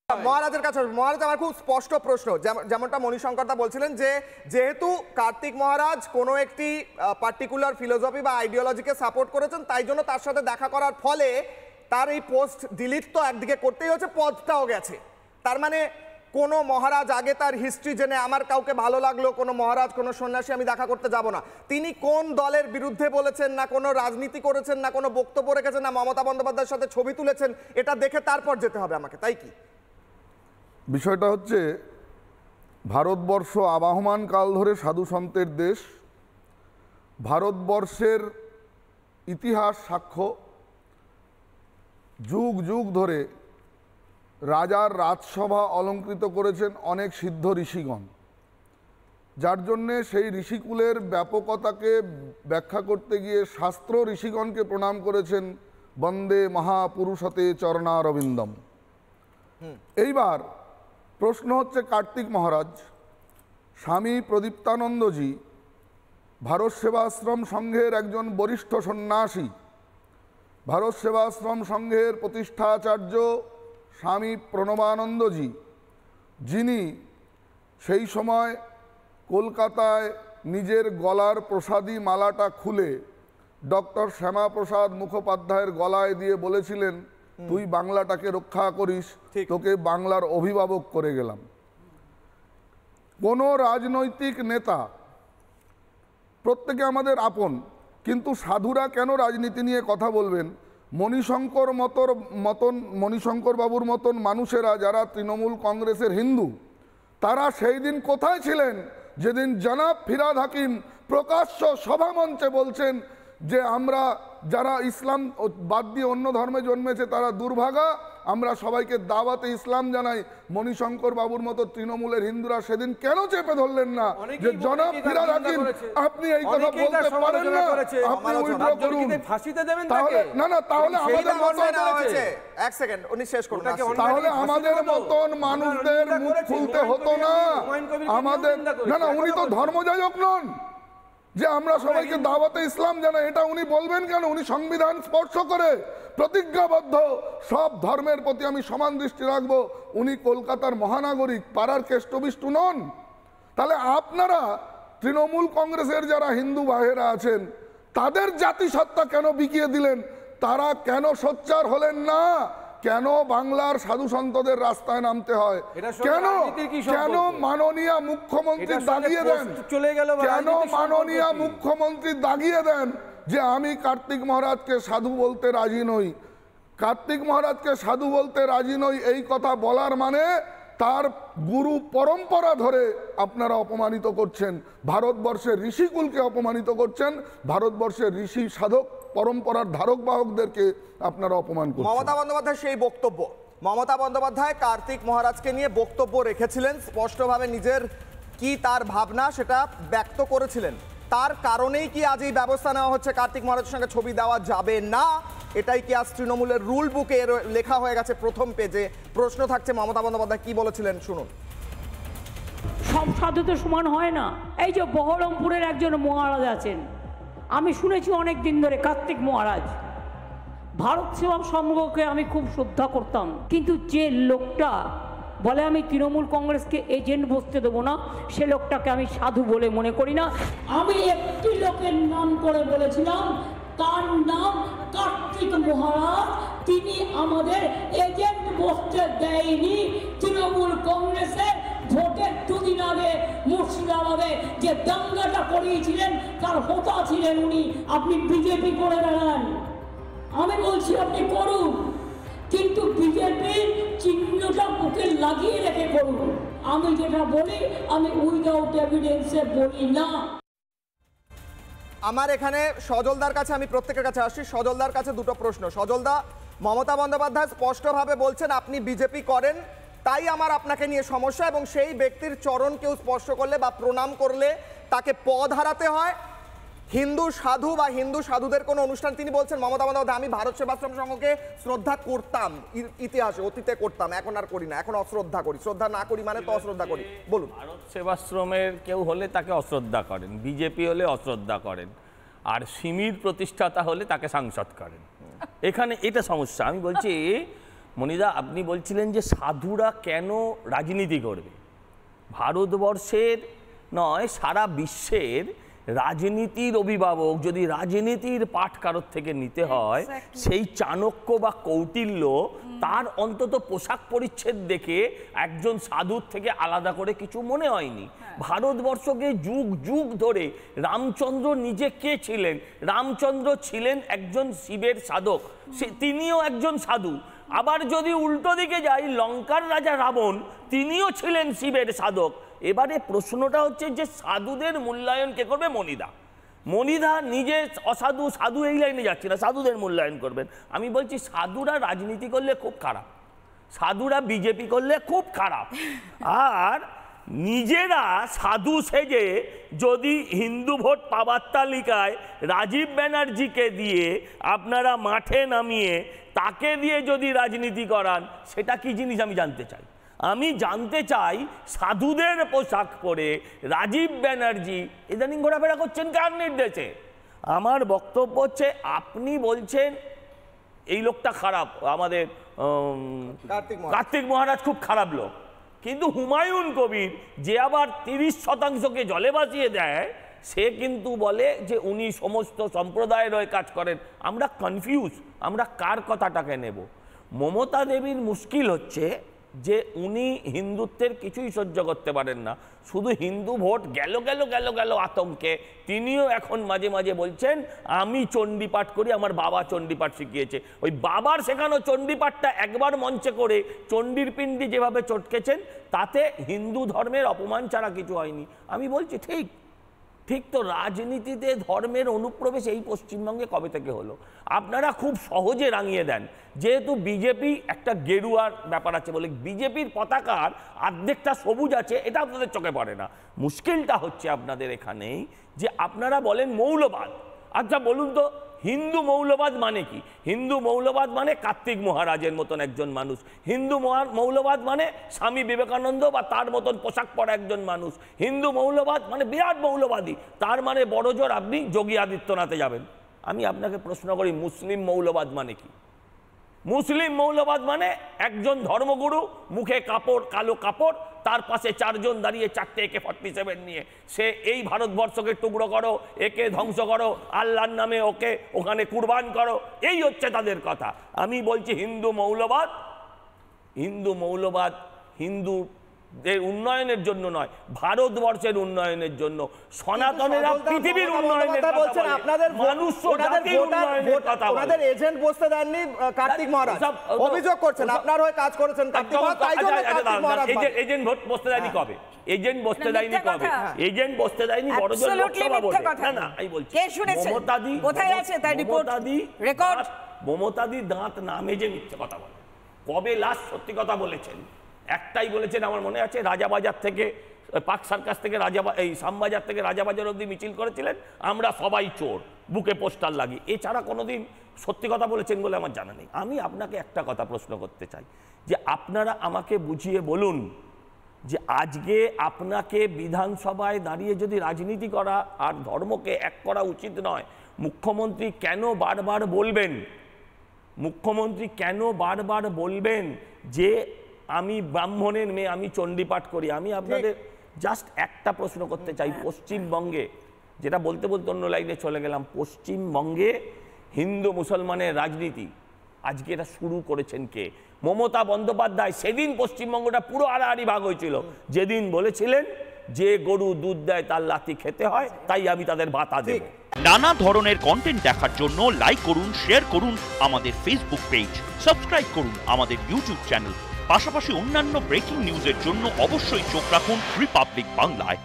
মহারাজের কাছে মহারাজ, আমার খুব স্পষ্ট প্রশ্ন, যেমনটা মণিশঙ্করদা বলছিলেন যে যেহেতু কার্তিক মহারাজ কোনো একটি পার্টিকুলার ফিলোসফি বা আইডিওলজিকে সাপোর্ট করেছেন, তাই জন্য তার সাথে দেখা করার ফলে তার এই পোস্ট ডিলিট তো একদিকে করতেই হচ্ছে, পদটাও গেছে। তার মানে কোনো মহারাজ আগে তার হিস্ট্রি জেনে আমার কাউকে ভালো লাগলো, কোনো মহারাজ কোনো সন্ন্যাসী আমি দেখা করতে যাব না, তিনি কোন দলের বিরুদ্ধে বলেছেন, না কোনো রাজনীতি করেছেন, না কোনো বক্তব্য রেখেছেন, না মমতা বন্দ্যোপাধ্যায়ের সাথে ছবি তুলেছেন, এটা দেখে তারপর যেতে হবে আমাকে, তাই কি? বিষয়টা হচ্ছে, ভারতবর্ষ আবাহমান কাল ধরে সাধু সন্তের দেশ। ভারতবর্ষের ইতিহাস সাক্ষ্য, যুগ যুগ ধরে রাজার রাজসভা অলঙ্কৃত করেছেন অনেক সিদ্ধ ঋষিগণ, যার জন্যে সেই ঋষিকুলের ব্যাপকতাকে ব্যাখ্যা করতে গিয়ে শাস্ত্র ঋষিগণকে প্রণাম করেছেন বন্দে মহাপুরুষতে চরণারবিন্দম। এইবার প্রশ্ন হচ্ছে, কার্তিক মহারাজ, স্বামী প্রদীপ্তানন্দজি ভারত সেবাশ্রম সংঘের একজন বরিষ্ঠ সন্ন্যাসী, ভারত সেবাশ্রম সংঘের প্রতিষ্ঠাচার্য স্বামী প্রণবানন্দজি, যিনি সেই সময় কলকাতায় নিজের গলার প্রসাদী মালাটা খুলে ডক্টর শ্যামাপ্রসাদ মুখোপাধ্যায়ের গলায় দিয়ে বলেছিলেন, তুই বাংলাটাকে রক্ষা করিস, তোকে বাংলার অভিভাবক করে গেলাম। কোনো রাজনৈতিক নেতা, প্রত্যেকে আমাদের আপন, কিন্তু সাধুরা কেন রাজনীতি নিয়ে কথা বলবেন? মণিশঙ্কর বাবুর মতন মানুষেরা যারা তৃণমূল কংগ্রেসের হিন্দু, তারা সেই দিন কোথায় ছিলেন যেদিন জনাব ফিরহাদ হাকিম প্রকাশ্য সভামঞ্চে বলছেন যে আমরা যারা ইসলাম বাদ দিয়ে অন্য ধর্মে জন্মেছে তারা দুর্ভাগা, আমরা সবাইকে দাওয়াতে ইসলাম জানাই। মণিশঙ্কর বাবুর মতো তৃণমূলের হিন্দুরা সেদিন কেন চেপে ধরলেন না যে জনাব ফিরহাদ হাকিম আপনি এই কথা বলতে পারেন না, আপনি উইথড্র করুন? তাহলে না, তাহলে আমাদের এক সেকেন্ড উনি শেষ করুন, তাহলে আমাদের মতন মানুষদের মুখ খুলতে হতো না। আমাদের না, উনি তো ধর্মযাজক নন যে আমরা সবাইকে দাওয়াতে ইসলাম জানাই, এটা উনি বলবেন কেন? উনি সংবিধান স্পর্শ করে প্রতিজ্ঞাবদ্ধ, সব ধর্মের প্রতি আমি সমান দৃষ্টি রাখবো। উনি কলকাতার মহানাগরিক, পাড়ার কেষ্টবিষ্টু নন। তাহলে আপনারা তৃণমূল কংগ্রেসের যারা হিন্দু ভাইয়েরা আছেন, তাদের জাতিসত্তা কেন বিকিয়ে দিলেন? তারা কেন সোচ্চার হলেন না? কেন বাংলার সাধু সন্তদের রাস্তায় নামতে হয়? কেন মাননীয় মুখ্যমন্ত্রী দাগিয়ে দেন, কেন মাননীয় মুখ্যমন্ত্রী দাগিয়ে দেন যে আমি কার্তিক মহারাজকে সাধু বলতে রাজি নই? কার্তিক মহারাজকে সাধু বলতে রাজি নই এই কথা বলার মানে তার গুরু পরম্পরা ধরে আপনারা অপমানিত করছেন, ভারতবর্ষের ঋষিকুলকে অপমানিত করছেন, ভারতবর্ষের ঋষি সাধক পরম্পরার ধারক বাহকদেরকে আপনারা অপমান করছেন। মমতা বন্দ্যোপাধ্যায় সেই বক্তব্য, মমতা বন্দ্যোপাধ্যায় কার্তিক মহারাজকে নিয়ে বক্তব্য রেখেছিলেন, স্পষ্টভাবে নিজের কি তার ভাবনা সেটা ব্যক্ত করেছিলেন। তার কারণেই কি আজ এই ব্যবস্থা নেওয়া হচ্ছে, কার্তিক মহারাজের সঙ্গে ছবি দেওয়া যাবে না? এটাই কি আজ তৃণমূলের রুল বুকে লেখা হয়ে গেছে প্রথম পেজে? প্রশ্ন থাকছে মমতা বন্দ্যোপাধ্যায় কি বলেছিলেন শুনুন। সব সাধু তো সমান হয় না। এই যে বহরমপুরের একজন মহারাজ আছেন, আমি শুনেছি অনেক দিন ধরে, কার্তিক মহারাজ, ভারত সেবা সংঘকে আমি খুব শ্রদ্ধা করতাম, কিন্তু যে লোকটা বলে আমি তৃণমূল কংগ্রেসকে এজেন্ট বসতে দেবো না, সে লোকটাকে আমি সাধু বলে মনে করি না। আমি একটি লোকের নাম করে বলেছিলাম, তার নাম কার্তিক মহারাজ, তিনি আমাদের এজেন্ট বসতে দেয়নি। তৃণমূল কংগ্রেসের ভোটের দুদিন আগে মুর্শিদাবাদে যে দাঙ্গাটা করিয়েছিলেন তার হোতা ছিলেন উনি। আপনি বিজেপি করে বেড়ান, আমি বলছি আপনি করুন, কিন্তু বিজেপির চিহ্নটা বুকে লাগিয়ে রেখে করুন। আমি যেটা বলি আমি উইদাউট এভিডেন্সে বলি না। আমার এখানে সজলদার কাছে, আমি প্রত্যেকের কাছে আসছি, সজলদার কাছে দুটো প্রশ্ন। সজলদা, মমতা বন্দ্যোপাধ্যায় স্পষ্টভাবে বলছেন আপনি বিজেপি করেন, তাই আমার আপনাকে নিয়ে সমস্যা, এবং সেই ব্যক্তির চরণ কেউ স্পর্শ করলে বা প্রণাম করলে তাকে পদ হারাতে হয়। হিন্দু সাধু বা হিন্দু সাধুদের কোনো অনুষ্ঠান, তিনি বলছেন মমতা বন্দ্যোপাধ্যায় আমি ভারত সেবাশ্রম সংঘকে শ্রদ্ধা করতাম ইতিহাসে, অতীতে করতাম, এখন আর করি না, এখন অশ্রদ্ধা করি। শ্রদ্ধা না করি মানে তো অশ্রদ্ধা করি। বলুন। ভারত সেবাশ্রমের কেউ হলে তাকে অশ্রদ্ধা করেন, বিজেপি হলে অশ্রদ্ধা করেন, আর সিমির প্রতিষ্ঠাতা হলে তাকে সাংসদ করেন। এখানে এটা সমস্যা। আমি বলছি মনিদা, আপনি বলছিলেন যে সাধুরা কেন রাজনীতি করবে। ভারতবর্ষের নয়, সারা বিশ্বের রাজনীতির অভিভাবক যদি রাজনীতির পাঠ কারোর থেকে নিতে হয়, সেই চাণক্য বা কৌটিল্য তার অন্তত পোশাক পরিচ্ছদ দেখে একজন সাধুর থেকে আলাদা করে কিছু মনে হয়নি। ভারতবর্ষকে যুগ যুগ ধরে রামচন্দ্র নিজে কে ছিলেন? রামচন্দ্র ছিলেন একজন শিবের সাধক, তিনিও একজন সাধু। আবার যদি উল্টো দিকে যাই, লঙ্কার রাজা রাবণ তিনিও ছিলেন শিবের সাধক। এবারে প্রশ্নটা হচ্ছে যে সাধুদের মূল্যায়ন কে করবে? মনিদা নিজে অসাধু, সাধু এই লাইনে যাচ্ছে না, সাধুদের মূল্যায়ন করবেন। আমি বলছি সাধুরা রাজনীতি করলে খুব খারাপ, সাধুরা বিজেপি করলে খুব খারাপ। আর নিজেরা সাধু সেজে যদি হিন্দু ভোট পাওয়ার তালিকায় রাজীব ব্যানার্জিকে দিয়ে আপনারা মাঠে নামিয়ে তাকে দিয়ে যদি রাজনীতি করান, সেটা কি জিনিস আমি জানতে চাই। আমি জানতে চাই সাধুদের পোশাক পরে রাজীব ব্যানার্জি ইদানিং ঘোরাফেরা করছেন কার নির্দেশে? আমার বক্তব্য হচ্ছে, আপনি বলছেন এই লোকটা খারাপ, আমাদের কার্তিক মহারাজ খুব খারাপ লোক, কিন্তু হুমায়ুন কবির যে আবার 30% জলে ভাসিয়ে দেয়, সে কিন্তু বলে যে উনি সমস্ত সম্প্রদায়ের হয়ে কাজ করেন। আমরা কনফিউজ, আমরা কার কথাটাকে নেব? মমতা দেবীর মুশকিল হচ্ছে যে উনি হিন্দুত্বের কিছুই সহ্য করতে পারেন না, শুধু হিন্দু ভোট গেল গেল গেল গেল আতঙ্কে তিনিও এখন মাঝে মাঝে বলছেন আমি চণ্ডীপাঠ করি, আমার বাবা চণ্ডীপাঠ শিখিয়েছে। ওই বাবার শেখানো চণ্ডীপাঠটা একবার মঞ্চে করে চণ্ডীর পিণ্ডি যেভাবে চটকেছেন, তাতে হিন্দু ধর্মের অপমান ছাড়া কিছু হয়নি। আমি বলছি ঠিক তো রাজনীতিতে ধর্মের অনুপ্রবেশ এই পশ্চিমবঙ্গে কবে থেকে হলো? আপনারা খুব সহজে রাঙিয়ে দেন, যেহেতু বিজেপি একটা গেরুয়ার ব্যাপার আছে বলে, বিজেপির পতাকার অর্ধেকটা সবুজ আছে, এটা আপনাদের চোখে পড়ে না। মুশকিলটা হচ্ছে আপনাদের এখানেই যে আপনারা বলেন মৌলবাদ। আচ্ছা বলুন তো, হিন্দু মৌলবাদ মানে কি? হিন্দু মৌলবাদ মানে কার্তিক মহারাজের মতন একজন মানুষ, হিন্দু মৌলবাদ মানে স্বামী বিবেকানন্দ বা তার মতন পোশাক পরা একজন মানুষ, হিন্দু মৌলবাদ মানে বিরাট মৌলবাদী, তার মানে বড় জোর আপনি যোগী আদিত্যনাথে যাবেন। আমি আপনাকে প্রশ্ন করি, মুসলিম মৌলবাদ মানে কি? মুসলিম মৌলবাদ মানে একজন ধর্মগুরু, মুখে কাপড়, কালো কাপড়, তার পাশে 4 জন দাঁড়িয়ে 4টে AK-47 নিয়ে, সে এই ভারতবর্ষকে টুকরো করো, একে ধ্বংস করো, আল্লাহর নামে ওকে ওখানে কুরবান করো, এই হচ্ছে তাদের কথা। আমি বলছি হিন্দু মৌলবাদ হিন্দুদের উন্নয়নের জন্য নয়, ভারতবর্ষের উন্নয়নের জন্য, সনাতনেরা পৃথিবীর উন্নয়নের কথা বলছেন। আপনাদের মানুষ ওনাদের এজেন্ট বসতে দেননি কার্তিক মহারাজ, অভিযোগ করছেন আপনার হয়ে কাজ করেছেন কার্তিক মহারাজ, তাই জন্য কার্তিক মহারাজ এজেন্ট ভোট বসতে দেয়নি কবে? এজেন্ট বসতে দেয়নি কবে? এজেন্ট বসতে দেয়নি বড় জোর লোকসভা ভোটে। না আমি বলছি মমতাদি কোথায় আছে তার রিপোর্ট রেকর্ড। মমতাদি দাঁত না মেজে মিথ্যে কথা বলে। কবে লাস্ট সত্যি কথা বলেছেন? একটাই বলেছেন আমার মনে আছে, রাজাবাজার থেকে পার্ক সার্কাস থেকে এই শ্যামবাজার থেকে রাজাবাজার অবধি মিছিল করেছিলেন, আমরা সবাই চোর, বুকে পোস্টার লাগিয়ে। এছাড়া কোনোদিন সত্যি কথা বলেছেন বলে আমার জানা নেই। আমি আপনাকে একটা কথা প্রশ্ন করতে চাই যে আপনারা আমাকে বুঝিয়ে বলুন যে আজকে আপনাকে বিধানসভায় দাঁড়িয়ে যদি রাজনীতি করা আর ধর্মকে এক করা উচিত নয়, মুখ্যমন্ত্রী কেন বারবার বলবেন যে আমি ব্রাহ্মণের মেয়ে, আমি চণ্ডীপাঠ করি? আমি আপনাদের জাস্ট একটা প্রশ্ন করতে চাই, পশ্চিমবঙ্গে, যেটা বলতে বলতে অন্য লাইনে চলে গেলাম, পশ্চিমবঙ্গে হিন্দু মুসলমানের রাজনীতি আজকে এটা শুরু করেছেন কে? মমতা বন্দ্যোপাধ্যায়। সেদিন পশ্চিমবঙ্গটা পুরো আড়াআড়ি ভাগ হয়েছিল, যেদিন বলেছিলেন যে গরু দুধ দেয় তার লাথি খেতে হয়, তাই আমি তাদের ভাতা দেব। নানা ধরনের কন্টেন্ট দেখার জন্য লাইক করুন, শেয়ার করুন আমাদের ফেসবুক পেজ, সাবস্ক্রাইব করুন আমাদের ইউটিউব চ্যানেল। পাশাপাশি অন্যান্য ব্রেকিং নিউজের জন্য অবশ্যই চোখ রাখুন রিপাবলিক বাংলায়।